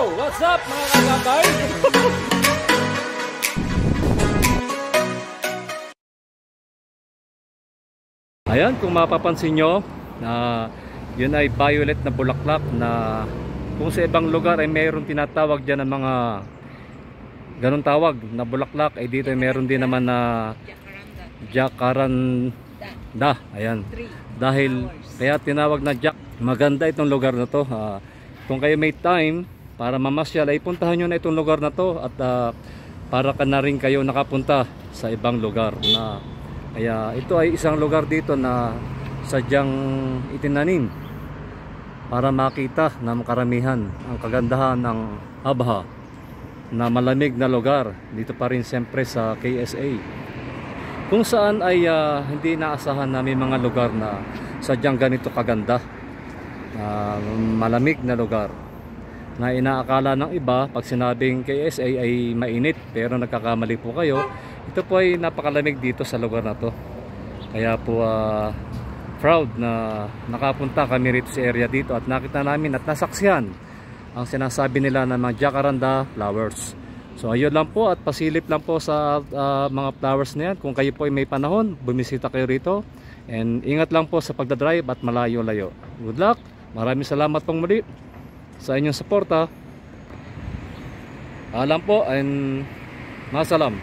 What's up mga kakabay? Ayan, kung mapapansin nyo, yun ay violet na bulaklak na kung sa ibang lugar ay mayroon tinatawag dyan ng mga ganun tawag na bulaklak, ay dito ay mayroon din naman na jacaranda. Ayan, dahil kaya tinawag na jack. Maganda itong lugar na to. Kung kayo may time para mamasyal ay puntahan nyo na itong lugar na to, at para ka na rin kayo nakapunta sa ibang lugar na. Kaya ito ay isang lugar dito na sadyang itinanim para makita ng karamihan ang kagandahan ng Abha na malamig na lugar dito pa rin siyempre sa KSA, kung saan ay hindi naasahan na may mga lugar na sadyang ganito kaganda, malamig na lugar na inaakala ng iba pag sinabing KSA ay mainit, pero nagkakamali po kayo. Ito po ay napakalamig dito sa lugar na to. Kaya po proud na nakapunta kami rito sa area dito at nakita namin at nasaksihan ang sinasabi nila ng mga jacaranda flowers. So ayun lang po, at pasilip lang po sa mga flowers na yan. Kung kayo po ay may panahon, bumisita kayo rito, and ingat lang po sa pagdadrive at malayo-layo. Good luck, maraming salamat pong muli sa inyong suporta. Alam po, and masalam.